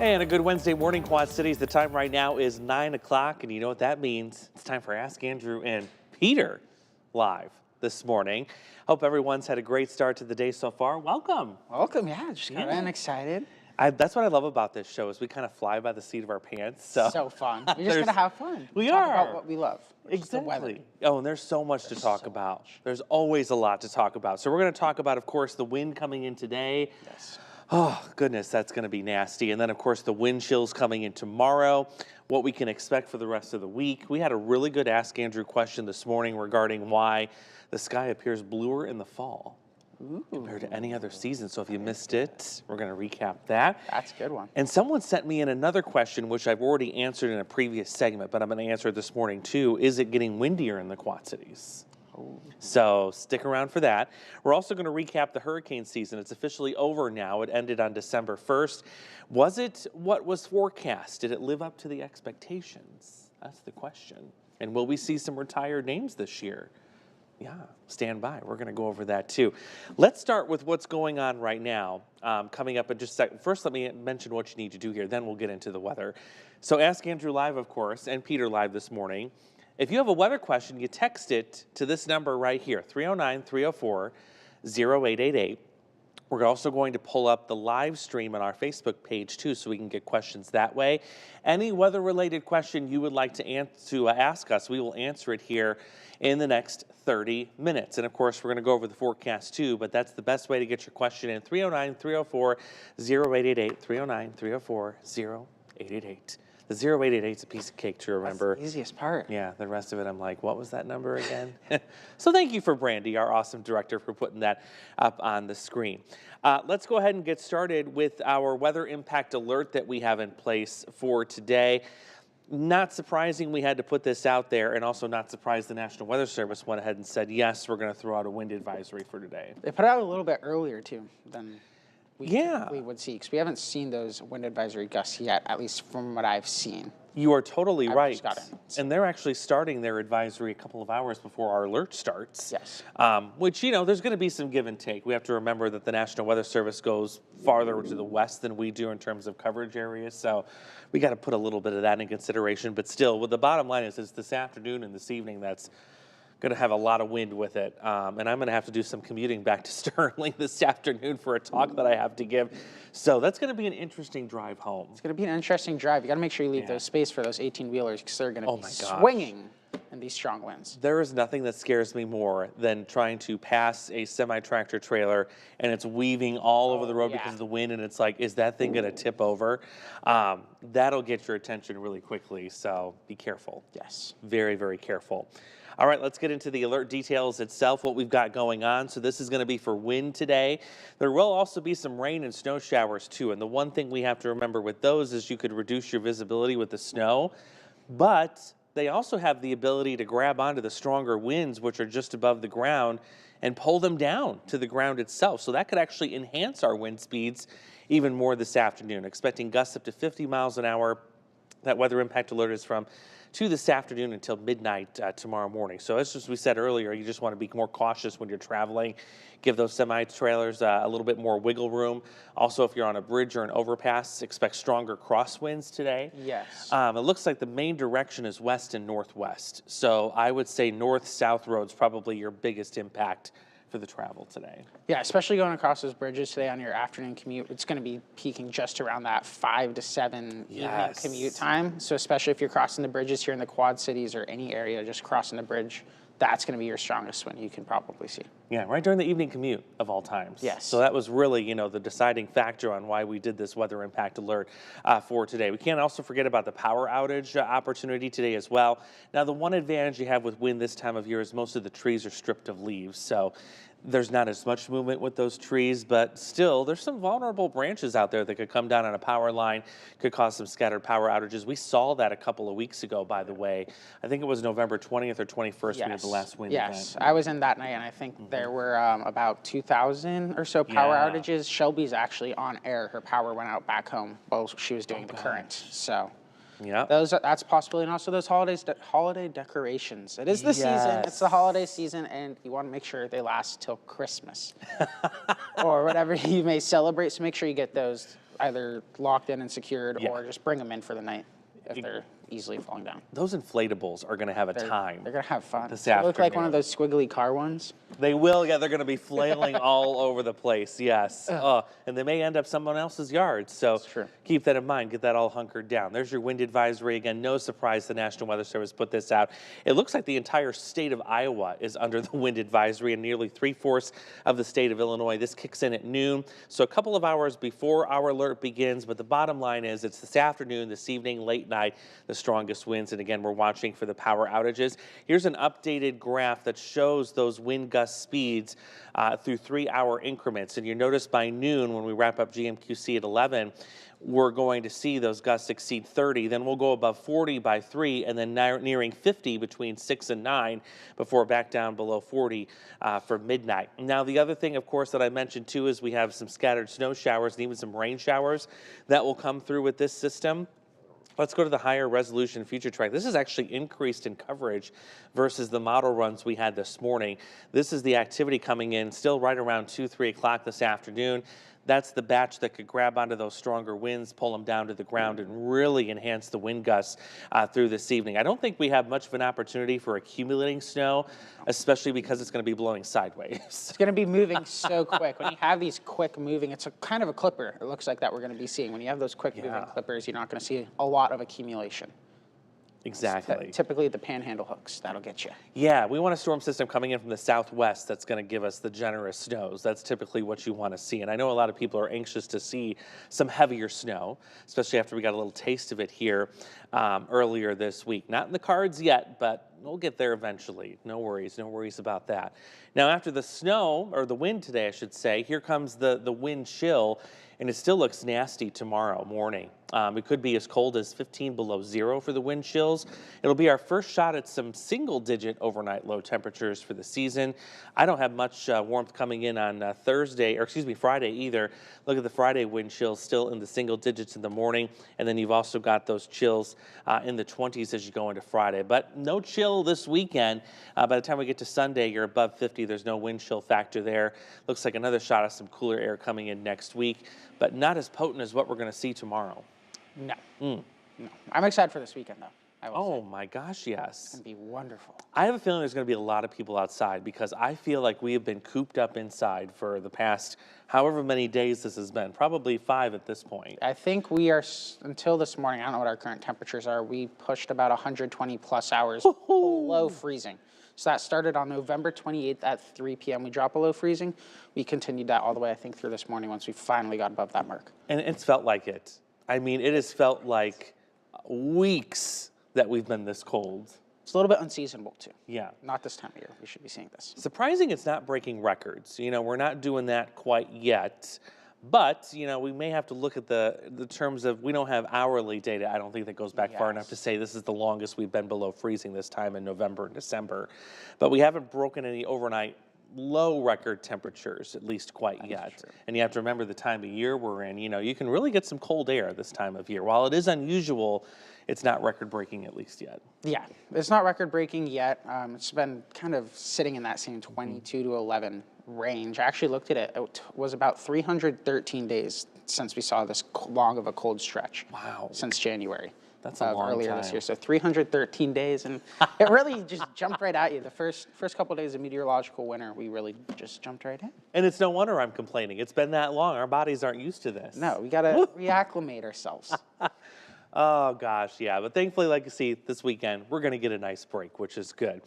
And a good Wednesday morning, Quad Cities. The time right now is 9 o'clock, and you know what that means. It's time for Ask Andrew and Peter live this morning. Hope everyone's had a great start to the day so far. Welcome. Welcome, yeah, just got in excited. That's what I love about this show is we kind of fly by the seat of our pants. So fun. We're just gonna have fun. We Talk are. about what we love. Exactly. Oh, and there's so much to talk about. There's always a lot to talk about. So we're going to talk about, of course, the wind coming in today. Yes. Oh, goodness, that's going to be nasty. And then, of course, the wind chills coming in tomorrow, what we can expect for the rest of the week. We had a really good Ask Andrew question this morning regarding why the sky appears bluer in the fall compared to any other season. So if you missed it, we're going to recap that. That's a good one. And someone sent me in another question, which I've already answered in a previous segment, but I'm going to answer it this morning too. Is it getting windier in the Quad Cities? So stick around for that. We're also going to recap the hurricane season. It's officially over now. It ended on December 1st. Was it what was forecast? Did it live up to the expectations? That's the question. And will we see some retired names this year? Yeah, stand by. We're going to go over that too. Let's start with what's going on right now. Coming up in just a second. First, let me mention what you need to do here. Then we'll get into the weather. So Ask Andrew Live, of course, and Peter Live this morning. If you have a weather question, you text it to this number right here, 309-304-0888. We're also going to pull up the live stream on our Facebook page too, so we can get questions that way. Any weather-related question you would like to ask us, we will answer it here in the next 30 minutes. And of course, we're going to go over the forecast too, but that's the best way to get your question in, 309-304-0888, 309-304-0888. The 0888 is a piece of cake to remember. That's the easiest part. Yeah, the rest of it, I'm like, what was that number again? So thank you for Brandy, our awesome director, for putting that up on the screen. Let's go ahead and get started with our weather impact alert that we have in place for today. Not surprising we had to put this out there, and also not surprised the National Weather Service went ahead and said, yes, we're going to throw out a wind advisory for today. They put it out a little bit earlier too than we Yeah. would see, because we haven't seen those wind advisory gusts yet, at least from what I've seen. You are totally right. Just got it. And they're actually starting their advisory a couple of hours before our alert starts. Yes. Which, you know, there's going to be some give and take. We have to remember that the National Weather Service goes farther to the west than we do in terms of coverage areas. So we got to put a little bit of that in consideration. But still, well, the bottom line is it's this afternoon and this evening that's going to have a lot of wind with it. And I'm going to have to do some commuting back to Sterling this afternoon for a talk that I have to give. So that's going to be an interesting drive home. It's going to be an interesting drive. You got to make sure you leave those space for those 18-wheelers, because they're going to be swinging in these strong winds. There is nothing that scares me more than trying to pass a semi-tractor trailer and it's weaving all over the road because of the wind, and it's like, is that thing going to tip over? That'll get your attention really quickly, so be careful. Yes. Very, very careful. All right, let's get into the alert details itself, what we've got going on. So this is going to be for wind today. There will also be some rain and snow showers too. And the one thing we have to remember with those is you could reduce your visibility with the snow, but they also have the ability to grab onto the stronger winds, which are just above the ground, and pull them down to the ground itself. So that could actually enhance our wind speeds even more this afternoon. Expecting gusts up to 50 miles an hour. That weather impact alert is from to this afternoon until midnight tomorrow morning. So as we said earlier, you just want to be more cautious when you're traveling. Give those semi-trailers a little bit more wiggle room. Also, if you're on a bridge or an overpass, expect stronger crosswinds today. Yes. It looks like the main direction is west and northwest. So I would say north-south roads probably your biggest impact for the travel today. Yeah, especially going across those bridges today on your afternoon commute. It's going to be peaking just around that 5 to 7 evening commute time. So especially if you're crossing the bridges here in the Quad Cities or any area, just crossing the bridge, that's going to be your strongest wind you can probably see. Yeah, right during the evening commute of all times. Yes. So that was really, you know, the deciding factor on why we did this weather impact alert for today. We can't also forget about the power outage opportunity today as well. Now, the one advantage you have with wind this time of year is most of the trees are stripped of leaves. So there's not as much movement with those trees, but still there's some vulnerable branches out there that could come down on a power line, could cause some scattered power outages. We saw that a couple of weeks ago, by the way. I think it was November 20th or 21st we had the last wind event. Yes, I was in that night, and I think there were about 2,000 or so power outages. Shelby's actually on air. Her power went out back home while she was doing the current. So Yeah, that's a possibility, and also those holiday decorations. It is the season. It's the holiday season, and you want to make sure they last till Christmas or whatever you may celebrate. So make sure you get those either locked in and secured, Yeah. or just bring them in for the night if they're easily falling down. Those inflatables are going to have a time. They're gonna have fun. This They look like one afternoon. of those squiggly car ones. They will, yeah, they're going to be flailing all over the place, yes. And they may end up someone else's yard, so true. keep that in mind. Get that all hunkered down. There's your wind advisory. Again, no surprise the National Weather Service put this out. It looks like the entire state of Iowa is under the wind advisory, and nearly 3/4 of the state of Illinois. This kicks in at noon, so a couple of hours before our alert begins, but the bottom line is it's this afternoon, this evening, late night, the strongest winds, and again, we're watching for the power outages. Here's an updated graph that shows those wind gust speeds through 3-hour increments. And you notice by noon, when we wrap up GMQC at 11, we're going to see those gusts exceed 30. Then we'll go above 40 by 3, and then nearing 50 between 6 and 9 before back down below 40 for midnight. Now, the other thing, of course, that I mentioned too is we have some scattered snow showers and even some rain showers that will come through with this system. Let's go to the higher resolution future track. This is actually increased in coverage versus the model runs we had this morning. This is the activity coming in still right around 2, 3 o'clock this afternoon. That's the batch that could grab onto those stronger winds, pull them down to the ground, and really enhance the wind gusts through this evening. I don't think we have much of an opportunity for accumulating snow, especially because it's going to be blowing sideways. It's going to be moving so quick. When you have these quick moving, it's a kind of a clipper. It looks like that we're going to be seeing. When you have those quick moving clippers, you're not going to see a lot of accumulation. Exactly. Typically the panhandle hooks, that'll get you. Yeah, we want a storm system coming in from the southwest that's going to give us the generous snows. That's typically what you want to see. And I know a lot of people are anxious to see some heavier snow, especially after we got a little taste of it here earlier this week. Not in the cards yet, but we'll get there eventually. No worries about that. Now, after the snow, or the wind today, I should say, here comes the wind chill, and it still looks nasty tomorrow morning. It could be as cold as 15 below zero for the wind chills. It'll be our first shot at some single-digit overnight low temperatures for the season. I don't have much warmth coming in on Friday either. Look at the Friday wind chills still in the single digits in the morning, and then you've also got those chills in the 20s as you go into Friday. But no chill this weekend. By the time we get to Sunday, you're above 50. There's no wind chill factor there. Looks like another shot of some cooler air coming in next week, but not as potent as what we're going to see tomorrow. No. No. I'm excited for this weekend, though. Oh my gosh, yes. It's going to be wonderful. I have a feeling there's going to be a lot of people outside because I feel like we have been cooped up inside for the past however many days this has been, probably 5 at this point. I think we are, until this morning, I don't know what our current temperatures are, we pushed about 120 plus hours below freezing. So that started on November 28th at 3 p.m. We dropped below freezing. We continued that all the way, I think, through this morning once we finally got above that mark. And it's felt like it. I mean, it has felt like weeks that we've been this cold. It's a little bit unseasonable, too. Yeah. Not this time of year. We should be seeing this. Surprising it's not breaking records. You know, we're not doing that quite yet. But, you know, we may have to look at the terms of, we don't have hourly data. I don't think that goes back far enough to say this is the longest we've been below freezing this time in November and December. But we haven't broken any overnight low record temperatures, at least quite yet. And you have to remember the time of year we're in. You know, you can really get some cold air this time of year. While it is unusual, it's not record breaking at least yet. Yeah, it's not record breaking yet. It's been kind of sitting in that same 22 to 11 range. I actually looked at it. It was about 313 days since we saw this long of a cold stretch. Wow. Since January. That's a long earlier time. This year. So 313 days, and it really just jumped right at you. The first couple of days of meteorological winter, we really just jumped right in. And it's no wonder I'm complaining. It's been that long. Our bodies aren't used to this. No, we got to reacclimate ourselves. Oh, gosh, yeah. But thankfully, like you see, this weekend, we're going to get a nice break, which is good.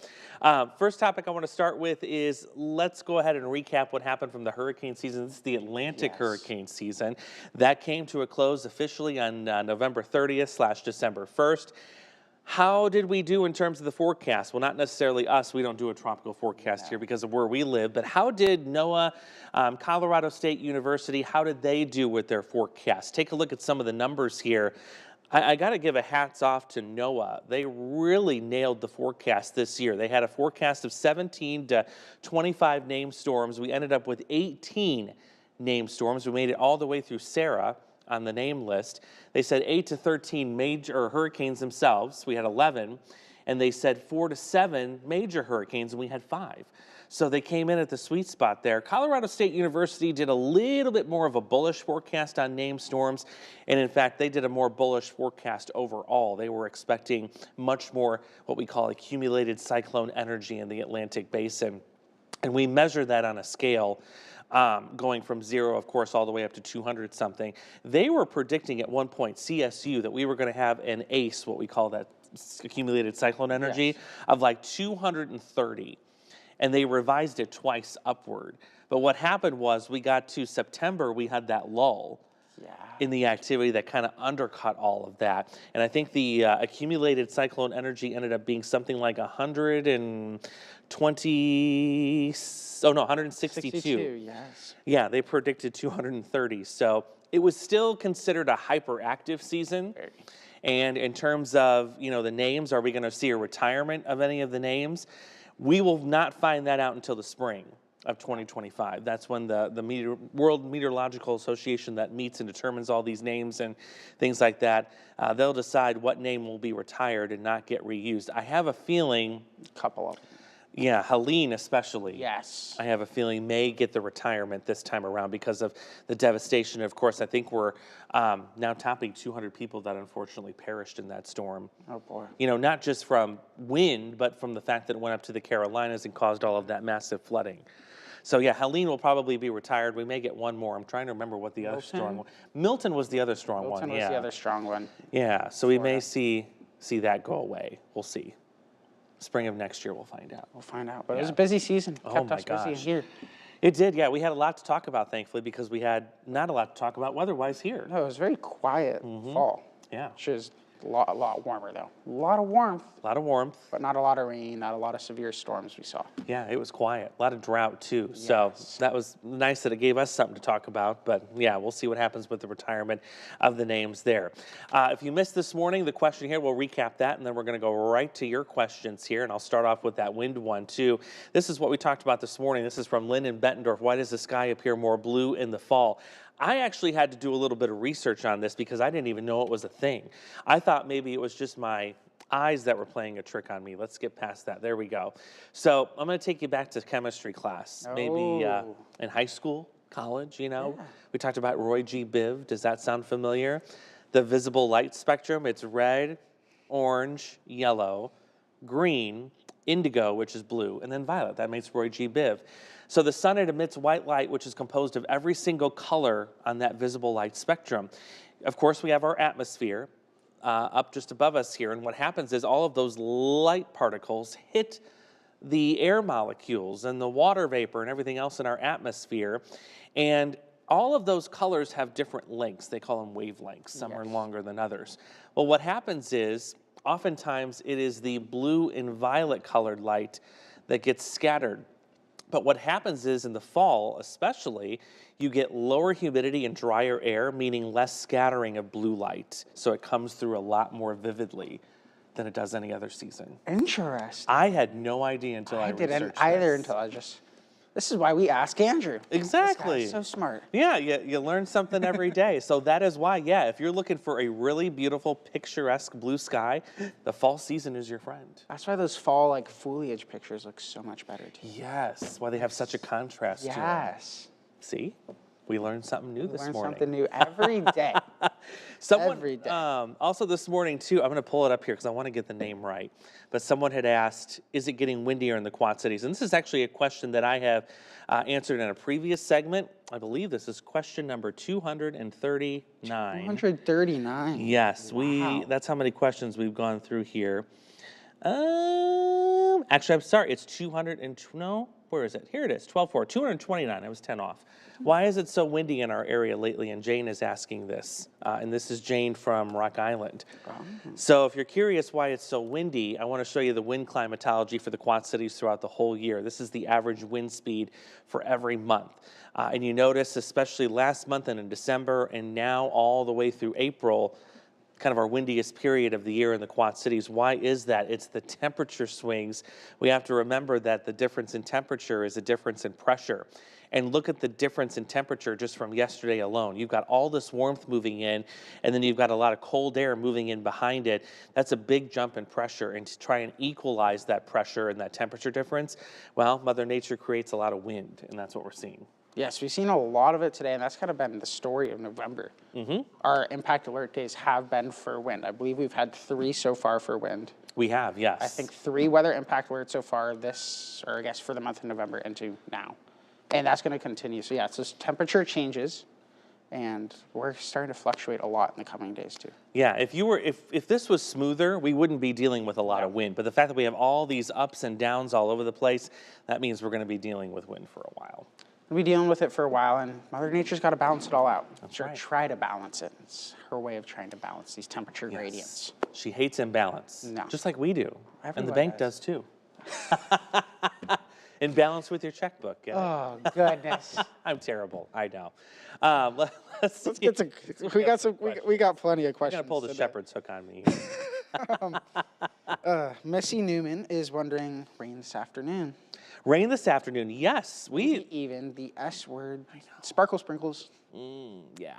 First topic I want to start with is let's go ahead and recap what happened from the hurricane season. This is the Atlantic hurricane season. That came to a close officially on November 30th / December 1st. How did we do in terms of the forecast? Well, not necessarily us. We don't do a tropical forecast here because of where we live. But how did NOAA, Colorado State University, how did they do with their forecast? Take a look at some of the numbers here. I got to give a hats off to NOAA. They really nailed the forecast this year. They had a forecast of 17 to 25 named storms. We ended up with 18 named storms. We made it all the way through Sarah on the name list. They said 8 to 13 major hurricanes themselves. We had 11. and they said 4 to 7 major hurricanes, and we had 5. So they came in at the sweet spot there. Colorado State University did a little bit more of a bullish forecast on named storms. And in fact, they did a more bullish forecast overall. They were expecting much more what we call accumulated cyclone energy in the Atlantic basin. And we measured that on a scale going from 0, of course, all the way up to 200 something. They were predicting at one point, CSU, that we were going to have an ACE, what we call that accumulated cyclone energy, of like 230. And they revised it twice upward. But what happened was we got to September, we had that lull in the activity that kind of undercut all of that. And I think the accumulated cyclone energy ended up being something like 162. 62, yes. Yeah, they predicted 230. So it was still considered a hyperactive season. And in terms of, the names, are we going to see a retirement of any of the names? We will not find that out until the spring of 2025. That's when the World Meteorological Association that meets and determines all these names and things like that, they'll decide what name will be retired and not get reused. I have a feeling... A couple of them. Yeah, Helene especially. Yes. I have a feeling may get the retirement this time around because of the devastation. Of course, I think we're now topping 200 people that unfortunately perished in that storm. Oh, boy. Not just from wind, but from the fact that it went up to the Carolinas and caused all of that massive flooding. So, yeah, Helene will probably be retired. We may get one more. I'm trying to remember what the other strong one. Milton was the other strong one. Milton was the other strong one. Yeah, so we may see that go away. We'll see. Spring of next year, we'll find out. We'll find out. But it was a busy season. Kept us busy here. It did, yeah. We had a lot to talk about, thankfully, because we had not a lot to talk about weather-wise here. No, it was very quiet fall. Yeah. Which is a lot warmer, though. A lot of warmth. A lot of warmth. But not a lot of rain, not a lot of severe storms we saw. Yeah, it was quiet. A lot of drought, too. Yes. So that was nice that it gave us something to talk about. But, yeah, we'll see what happens with the retirement of the names there. If you missed this morning, the question here, we'll recap that, and then we're going to go right to your questions here. And I'll start off with that wind one, too. This is what we talked about this morning. This is from Lynn in Bettendorf. Why does the sky appear more blue in the fall? I actually had to do a little bit of research on this because I didn't even know it was a thing. I thought maybe it was just my eyes that were playing a trick on me. Let's get past that. There we go. So I'm going to take you back to chemistry class, maybe in high school, college, Yeah. We talked about Roy G. Biv. Does that sound familiar? The visible light spectrum, it's red, orange, yellow, green, indigo, which is blue, and then violet. That makes Roy G. Biv. So the sun, it emits white light, which is composed of every single color on that visible light spectrum. Of course, we have our atmosphere up just above us here, and what happens is all of those light particles hit the air molecules and the water vapor and everything else in our atmosphere, and all of those colors have different lengths. They call them wavelengths. Some are longer than others. Well, what happens is oftentimes it is the blue and violet colored light that gets scattered. But what happens is in the fall, especially, you get lower humidity and drier air, meaning less scattering of blue light. So it comes through a lot more vividly than it does any other season. Interesting. I had no idea until I researched didn't either until this is why we ask Andrew. Exactly. This guy's so smart. Yeah, you learn something every day. So that is why, if you're looking for a really beautiful, picturesque blue sky, the fall season is your friend. That's why those fall foliage pictures look so much better too. Yes, why they have such a contrast to them. Yes. See? We learned something new this morning. Learn something new every day. Every day. Also this morning, too, I'm going to pull it up here because I want to get the name right. But someone had asked, is it getting windier in the Quad Cities? And this is actually a question that I have answered in a previous segment. I believe this is question number 239. 239? Yes. Wow. That's how many questions we've gone through here. Actually, I'm sorry. It's 200 and... No? Where is it? Here it is, 12-4, 229. I was 10 off. Why is it so windy in our area lately? And Jane is asking this. And this is Jane from Rock Island. So if you're curious why it's so windy, I want to show you the wind climatology for the Quad Cities throughout the whole year. This is the average wind speed for every month. And you notice, especially last month and in December, and now all the way through April, kind of our windiest period of the year in the Quad Cities. Why is that? It's the temperature swings. We have to remember that the difference in temperature is a difference in pressure. And look at the difference in temperature just from yesterday alone. You've got all this warmth moving in, and then you've got a lot of cold air moving in behind it. That's a big jump in pressure. And to try and equalize that pressure and that temperature difference, well, Mother Nature creates a lot of wind, and that's what we're seeing. Yes, we've seen a lot of it today, and that's kind of been the story of November. Our impact alert days have been for wind. I believe we've had 3 so far for wind. We have, yes. I think 3 weather impact alerts so far this, or I guess for the month of November into now. And that's going to continue. So yeah, it's just temperature changes, and we're starting to fluctuate a lot in the coming days too. Yeah, if this was smoother, we wouldn't be dealing with a lot of wind. But the fact that we have all these ups and downs all over the place, that means we're going to be dealing with wind for a while. We'll be dealing with it for a while, and Mother Nature's got to balance it all out. That's right. Try to balance it. It's her way of trying to balance these temperature gradients. She hates imbalance, No. just like we do. And the Everyone bank does. does too. Imbalance with your checkbook. Yeah. Oh goodness! I'm terrible. I know. Let's get to. We got plenty of I'm questions. gonna pull the today. shepherd's hook on me. Missy Newman is wondering rain this afternoon. Rain this afternoon. Yes, we. Even the S word. Sparkle sprinkles. Yeah,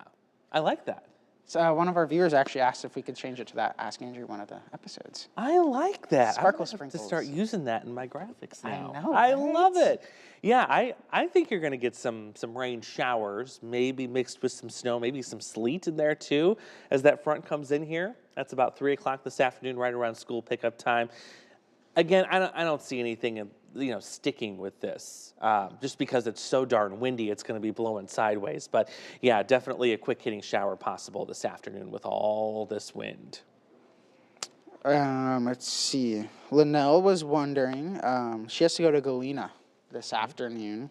I like that. So one of our viewers actually asked if we could change it to that Ask Andrew one of the episodes. I like that. Sparkle I'm gonna have to sprinkles. start using that in my graphics now. know, I right? love it. Yeah, I think you're going to get some rain showers, maybe mixed with some snow, maybe some sleet in there too, as that front comes in here. That's about 3 o'clock this afternoon, right around school pickup time. Again, I don't see anything sticking with this. Just because it's so darn windy, it's going to be blowing sideways. But yeah, definitely a quick hitting shower possible this afternoon with all this wind. Let's see. Linnell was wondering. She has to go to Galena this afternoon.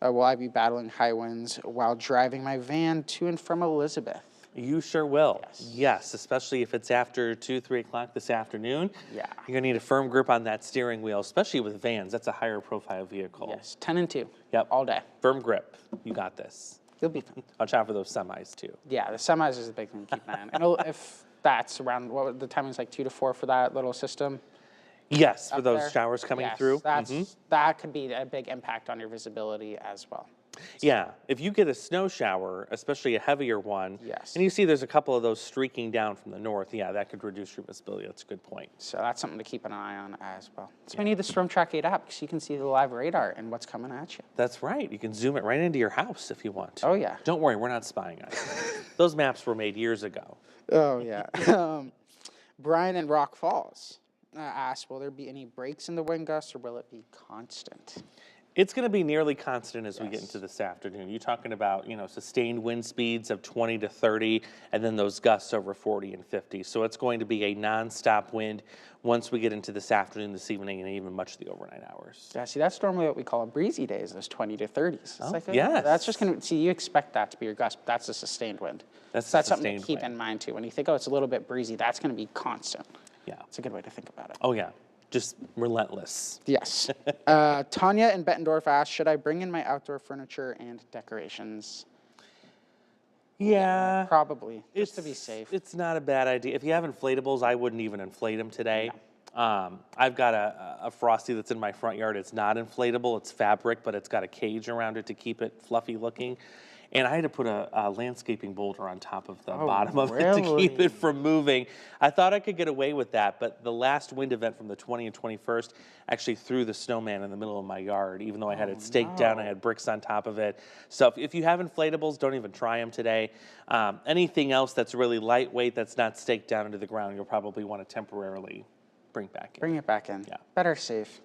Will I be battling high winds while driving my van to and from Elizabeth? You sure will. Yes. Yes, especially if it's after 2, 3 o'clock this afternoon. Yeah. You're going to need a firm grip on that steering wheel, especially with vans. That's a higher profile vehicle. Yes, 10 and 2. Yep. All day. Firm grip. You got this. You'll be fine. Watch out for those semis too. Yeah, the semis is a big thing to keep an eye on. And if that's around, what the timing's like 2 to 4 for that little system. Yes, for up those there. showers coming Yes, through. That could be a big impact on your visibility as well. Yeah, if you get a snow shower, especially a heavier one, Yes. and you see there's a couple of those streaking down from the north, yeah, that could reduce your visibility. That's a good point. So that's something to keep an eye on as well. So we need the Storm Track 8 app because you can see the live radar and what's coming at you. That's right. You can zoom it right into your house if you want to. Oh, yeah. Don't worry, we're not spying on you. Those maps were made years ago. Oh, yeah. Brian in Rock Falls asked, will there be any breaks in the wind gusts or will it be constant? It's going to be nearly constant as we get into this afternoon. You're talking about, sustained wind speeds of 20 to 30, and then those gusts over 40 and 50. So it's going to be a nonstop wind once we get into this afternoon, this evening, and even much of the overnight hours. Yeah, see, that's normally what we call a breezy day, is those 20 to 30s. It's yes. That's just going to, see, you expect that to be your gust, but that's a sustained wind. That's So that's something to sustained keep wind. in mind, too. When you think, oh, it's a little bit breezy, that's going to be constant. Yeah. It's a good way to think about it. Oh, yeah. Just relentless. Yes. Tanya in Bettendorf asked, should I bring in my outdoor furniture and decorations? Yeah. Probably, just to be safe. It's not a bad idea. If you have inflatables, I wouldn't even inflate them today. I've got a Frosty that's in my front yard. It's not inflatable. It's fabric, but it's got a cage around it to keep it fluffy looking. And I had to put a landscaping boulder on top of the bottom of it to keep it from moving. I thought I could get away with that, but the last wind event from the 20th and 21st actually threw the snowman in the middle of my yard, even though I had it staked down. I had bricks on top of it. So if you have inflatables, don't even try them today. Anything else that's really lightweight, that's not staked down into the ground, you'll probably want to temporarily bring back in. Bring it back in. Yeah. Better safe.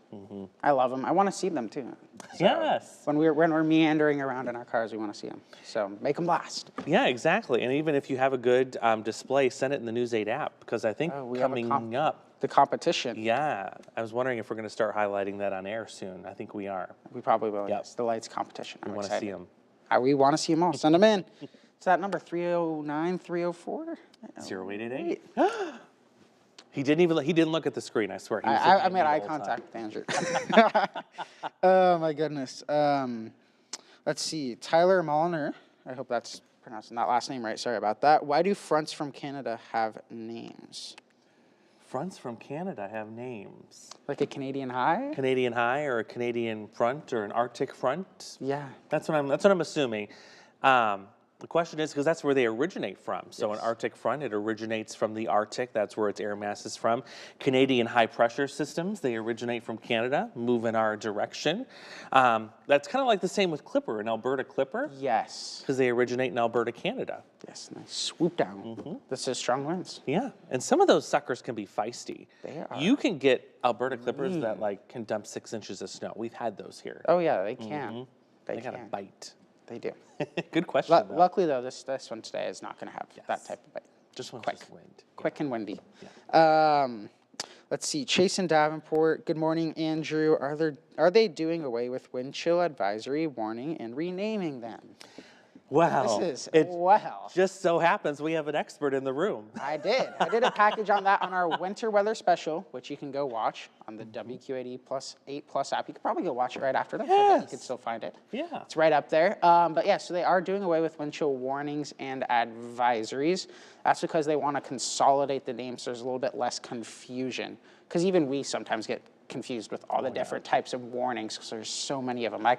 I love them. I want to see them too. So Yes. When we're meandering around in our cars, we want to see them. So make them last. Yeah, exactly. And even if you have a good display, send it in the News 8 app, because I think we have a coming up, The competition. yeah, I was wondering if we're going to start highlighting that on air soon. I think we are. We probably will. Yep. Yes. The lights competition. We I'm want to excited. see them. We want to see them all. Send them in. It's that number 309, 304. 0888. He didn't look at the screen, I swear. He was I looking made at me eye the whole time. contact with Andrew. Oh my goodness. Let's see. Tyler Molnar. I hope that's pronouncing that last name right. Sorry about that. Why do fronts from Canada have names? Fronts from Canada have names. Like a Canadian high? Canadian high or a Canadian front or an Arctic front? Yeah. That's what I'm assuming. The question is because that's where they originate from. So an Arctic front, it originates from the Arctic. That's where its air mass is from. Canadian high pressure systems, they originate from Canada, move in our direction. That's kind of like the same with Clipper, an Alberta Clipper. Yes. Because they originate in Alberta, Canada. Yes, nice swoop down. This is strong winds. Yeah, and some of those suckers can be feisty. They are. You can get Alberta Clippers that like can dump 6 inches of snow. We've had those here. Oh yeah, they can. They got a bite. They do. Good question. Luckily though, this one today is not going to have that type of bite. Just one quick, wind. quick and windy. Yeah. Let's see. Chase and Davenport. Good morning, Andrew. Are they doing away with wind chill advisory warning and renaming them? Wow. Wow. Just so happens we have an expert in the room. I did a package on that on our winter weather special, which you can go watch on the WQ8 Plus app. You could probably go watch it right after that. Yes. You could still find it. Yeah. It's right up there. But yeah, so they are doing away with wind chill warnings and advisories. That's because they want to consolidate the names so there's a little bit less confusion. Because even we sometimes get confused with all the different types of warnings because there's so many of them. I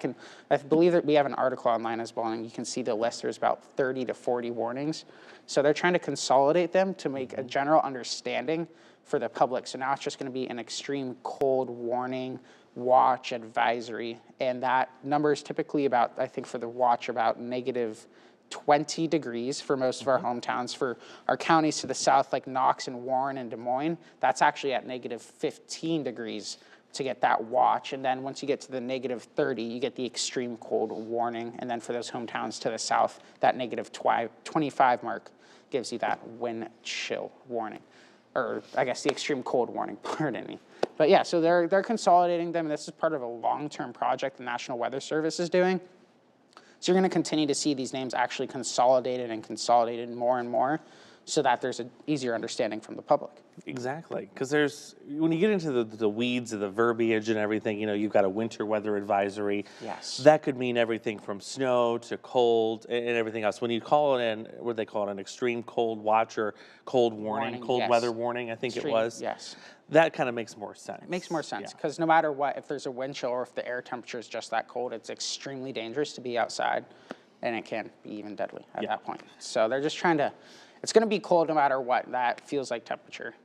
believe that we have an article online as well, and you can see the list. There's about 30 to 40 warnings. So they're trying to consolidate them to make a general understanding for the public. So now it's just going to be an extreme cold warning, watch, advisory, and that number is typically about, I think for the watch, about negative 20 degrees for most of our hometowns. For our counties to the south, like Knox and Warren and Des Moines, that's actually at negative 15 degrees to get that watch. And then once you get to the negative 30, you get the extreme cold warning. And then for those hometowns to the south, that negative 25 mark gives you that wind chill warning. Or I guess the extreme cold warning, pardon me. But yeah, so they're consolidating them. This is part of a long-term project the National Weather Service is doing. So you're going to continue to see these names actually consolidated more and more so that there's an easier understanding from the public. Exactly, because when you get into the weeds of the verbiage and everything, you've got a winter weather advisory. Yes. That could mean everything from snow to cold and everything else. When you call it what do they call it, an extreme cold watch or cold warning, cold weather warning, I think it was. Yes. That kind of makes more sense. It makes more sense because no matter what, if there's a wind chill or if the air temperature is just that cold, it's extremely dangerous to be outside, and it can be even deadly at that point. So they're just trying to, it's going to be cold no matter what. That feels like temperature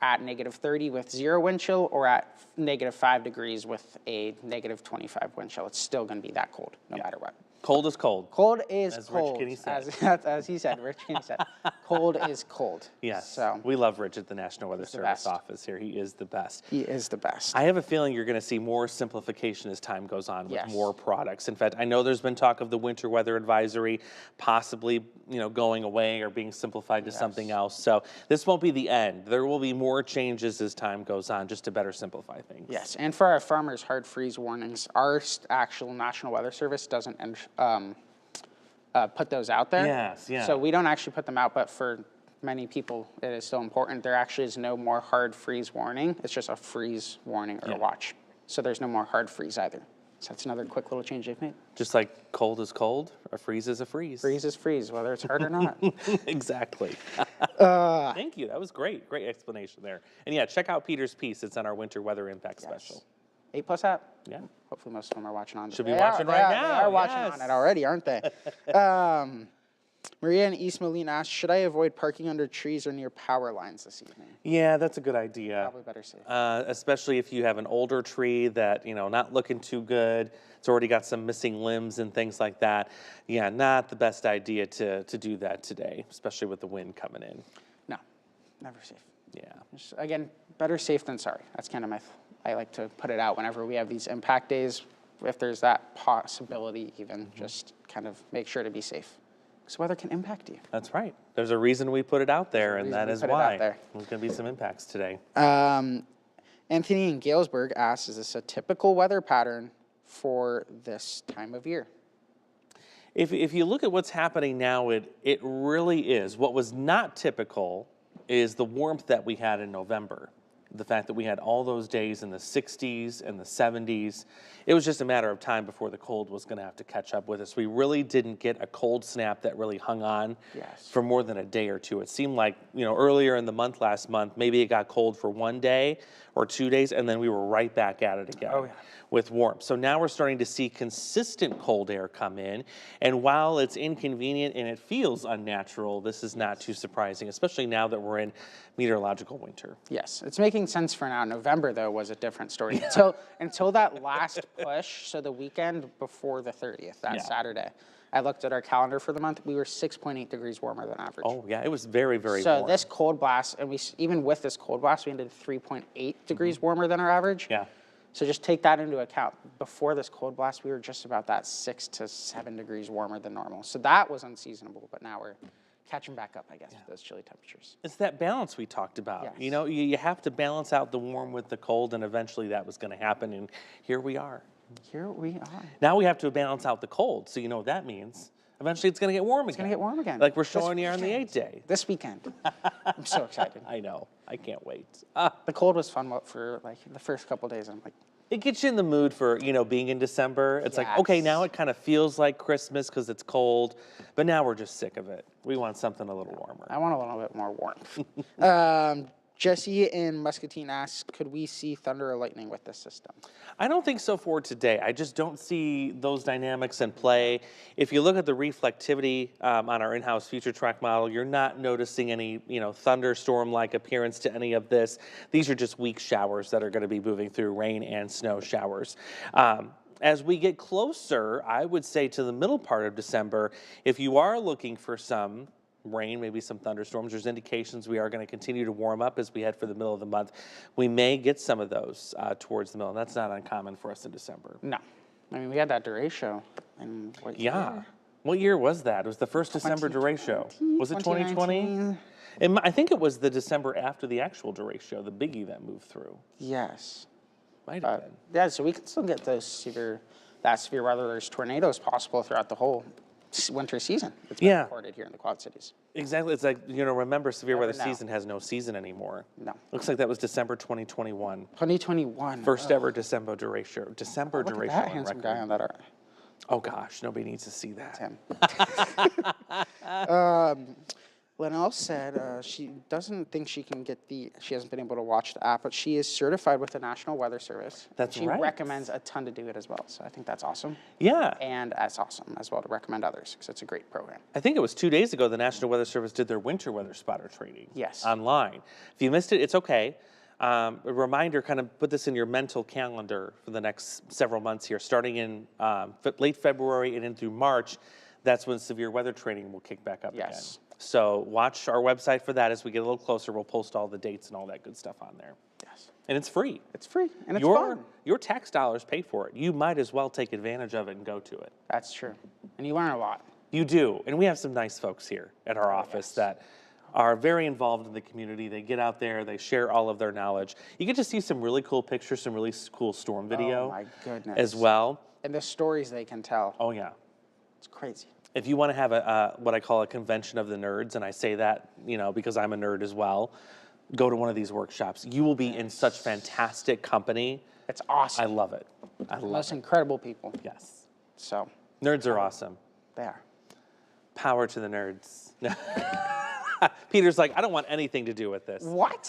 at negative 30 with 0 wind chill or at negative 5 degrees with a negative 25 wind chill. It's still going to be that cold no matter what. Cold is cold. Cold is as cold. Rich Kinney said. As he said, Rich Kinney said. Cold is cold. Yes. So we love Rich at the National Weather Service office here. He is the best. He is the best. I have a feeling you're going to see more simplification as time goes on with more products. In fact, I know there's been talk of the winter weather advisory possibly, going away or being simplified to something else. So this won't be the end. There will be more changes as time goes on just to better simplify things. Yes, and for our farmers, hard freeze warnings, our actual National Weather Service doesn't put those out there. Yes, yeah. So we don't actually put them out, but for many people, it is still important. There actually is no more hard freeze warning. It's just a freeze warning or a watch. So there's no more hard freeze either. So that's another quick little change they've made. Just like cold is cold, a freeze is a freeze. Freeze is freeze, whether it's hard or not. Exactly. Thank you. That was great. Great explanation there. And yeah, check out Peter's piece. It's on our winter weather impact special. 8+ app. Yeah. Hopefully most of them are watching on. Should be watching right now. They are watching on it already, aren't they? Maria in East Moline asked, should I avoid parking under trees or near power lines this evening? Yeah, that's a good idea. Probably better safe. Especially if you have an older tree that, not looking too good. It's already got some missing limbs and things like that. Yeah, not the best idea to do that today, especially with the wind coming in. No, never safe. Yeah. Just, again, better safe than sorry. That's kind of I like to put it out whenever we have these impact days. If there's that possibility even, just kind of make sure to be safe. Because weather can impact you. That's right. There's a reason we put it out there, and that is why. There's going to be some impacts today. Anthony in Galesburg asks, is this a typical weather pattern for this time of year? If you look at what's happening now, it really is. What was not typical is the warmth that we had in November. the fact that we had all those days in the 60s and the 70s. It was just a matter of time before the cold was going to have to catch up with us. We really didn't get a cold snap that really hung on for more than a day or two. It seemed like, earlier in the month last month, maybe it got cold for 1 day or 2 days, and then we were right back at it again with warmth. So now we're starting to see consistent cold air come in, and while it's inconvenient and it feels unnatural, this is not too surprising, especially now that we're in meteorological winter. Yes, it's making sense for now. November, though, was a different story. Until that last push, so the weekend before the 30th, that Saturday, I looked at our calendar for the month. We were 6.8 degrees warmer than average. Oh, yeah, it was very, very warm. So this cold blast, and even with this cold blast, we ended 3.8 degrees warmer than our average. Yeah. So just take that into account. Before this cold blast, we were just about that 6 to 7 degrees warmer than normal. So that was unseasonable, but now we're catching back up, I guess, with those chilly temperatures. It's that balance we talked about. Yes. You have to balance out the warm with the cold, and eventually that was going to happen, and here we are. Here we are. Now we have to balance out the cold, so you know what that means. Eventually it's going to get warm again. It's going to get warm again. Like we're showing you on the 8th day. This weekend. I'm so excited. I know. I can't wait. The cold was fun for like the first couple of days. I'm like, it gets you in the mood for, being in December. It's like, okay, now it kind of feels like Christmas because it's cold, but now we're just sick of it. We want something a little warmer. I want a little bit more warmth. Jesse in Muscatine asks, could we see thunder or lightning with this system? I don't think so for today. I just don't see those dynamics in play. If you look at the reflectivity on our in-house future track model, you're not noticing any, thunderstorm-like appearance to any of this. These are just weak showers that are going to be moving through, rain and snow showers. As we get closer, I would say to the middle part of December, if you are looking for some rain, maybe some thunderstorms, there's indications we are going to continue to warm up as we head for the middle of the month. We may get some of those towards the middle, and that's not uncommon for us in December. No. I mean, we had that derecho. What year? What year was that? It was the first December derecho. Was it 2020? I think it was the December after the actual derecho, the biggie that moved through. Yes. Might have been. Yeah, so we can still get those severe weather. There's tornadoes possible throughout the whole winter season. It's been recorded here in the Quad Cities. Exactly. It's like, remember, severe weather season has no season anymore. No. Looks like that was December 2021. 2021. First ever December derecho. December derecho. Look at that handsome guy on that art. Oh gosh, nobody needs to see that. Him. Linnell said she doesn't think she hasn't been able to watch the app, but she is certified with the National Weather Service. That's right. She recommends a ton to do it as well, so I think that's awesome. Yeah. And that's awesome as well to recommend others, because it's a great program. I think it was 2 days ago the National Weather Service did their winter weather spotter training. Yes. Online. If you missed it, it's okay. A reminder, kind of put this in your mental calendar for the next several months here, starting in late February and in through March. That's when severe weather training will kick back up again. So watch our website for that as we get a little closer. We'll post all the dates and all that good stuff on there. Yes. And it's free. It's free, and it's fun. Your tax dollars paid for it. You might as well take advantage of it and go to it. That's true. And you learn a lot. You do. And we have some nice folks here at our office that are very involved in the community. They get out there, they share all of their knowledge. You get to see some really cool pictures, some really cool storm video. Oh my goodness. As well. And the stories they can tell. Oh yeah. It's crazy. If you want to have what I call a convention of the nerds, and I say that, because I'm a nerd as well, go to one of these workshops. You will be in such fantastic company. It's awesome. I love it. I love it. Most incredible people. Yes. So. Nerds are awesome. They are. Power to the nerds. Peter's like, I don't want anything to do with this. What?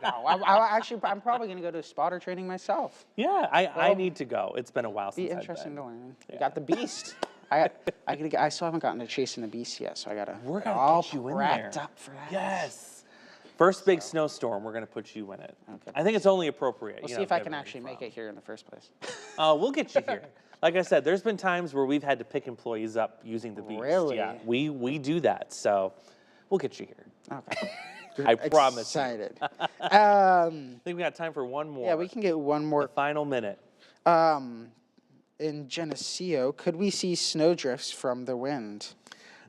No, I'm probably going to go to spotter training myself. Yeah, I need to go. It's been a while since I've been. Be interesting to learn. You got the beast. I still haven't gotten to chasing the beast yet, so I gotta. We're gonna get you in there. Up for that. Yes. First big snowstorm, we're gonna put you in it. Okay. I think it's only appropriate. We'll see if I can actually make it here in the first place. Oh, we'll get you here. Like I said, there's been times where we've had to pick employees up using the beast. Really? Yeah, we do that. So we'll get you here. Okay. I promise. Excited. I think we got time for one more. Yeah, we can get one more. The final minute. In Geneseo, could we see snowdrifts from the wind?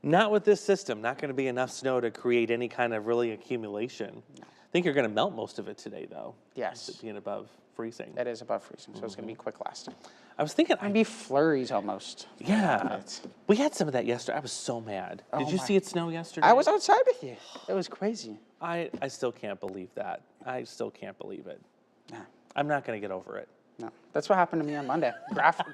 Not with this system. Not going to be enough snow to create any kind of really accumulation. No. I think you're going to melt most of it today, though. Yes. Being above freezing. It is above freezing, so it's going to be quick lasting. I was thinking, Maybe flurries almost. yeah, we had some of that yesterday. I was so mad. Did you see it snow yesterday? I was outside with you. It was crazy. I still can't believe that. I still can't believe it. No, I'm not going to get over it. no. That's what happened to me on Monday. Nothing.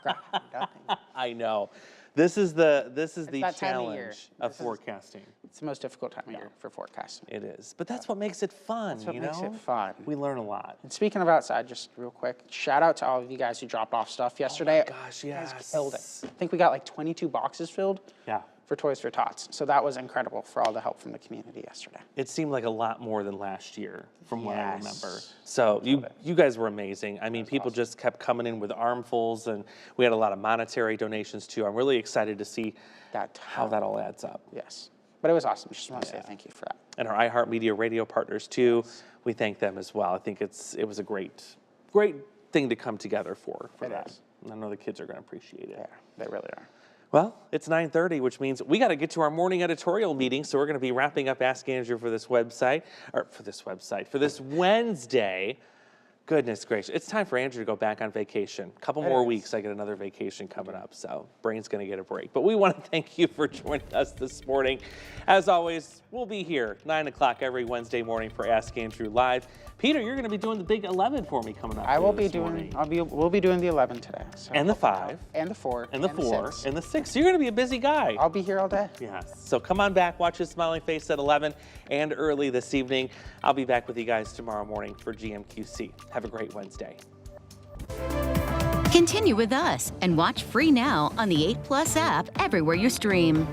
I know. This is the that time of year. challenge of forecasting. It's the most difficult time of year for forecasting. It is. But that's what makes it fun, That's what you makes know? it fun. We learn a lot. And speaking of outside, just real quick, shout out to all of you guys who dropped off stuff yesterday. Oh gosh, You guys yes. killed it. I think we got like 22 boxes filled. Yeah. For Toys for Tots. So that was incredible for all the help from the community yesterday. It seemed like a lot more than last year from what I remember. Yes. So you guys were amazing. I mean, people just kept coming in with armfuls, and we had a lot of monetary donations too. I'm really excited to see how that all adds up. Yes. But it was awesome. Just want to say thank you for that. And our iHeartMedia radio partners too, we thank them as well. I think it was a great thing to come together for that. is. And I know the kids are going to appreciate it. Yeah, they really are. Well, it's 9:30, which means we got to get to our morning editorial meeting. So we're going to be wrapping up Ask Andrew for this Wednesday. Goodness gracious. It's time for Andrew to go back on vacation. A couple more weeks, I get another vacation coming up. So brain's going to get a break. But we want to thank you for joining us this morning. As always, we'll be here 9 o'clock every Wednesday morning for Ask Andrew Live. Peter, you're going to be doing the big 11 for me coming up. I will be this doing. morning. We'll be doing the 11 today. So And the 5. and the 4 And the 4. 6. And the 6. So you're going to be a busy guy. I'll be here all day. Yes. So come on back, watch his smiling face at 11 and early this evening. I'll be back with you guys tomorrow morning for GMQC. Have a great Wednesday. Continue with us and watch free now on the 8 Plus app everywhere you stream.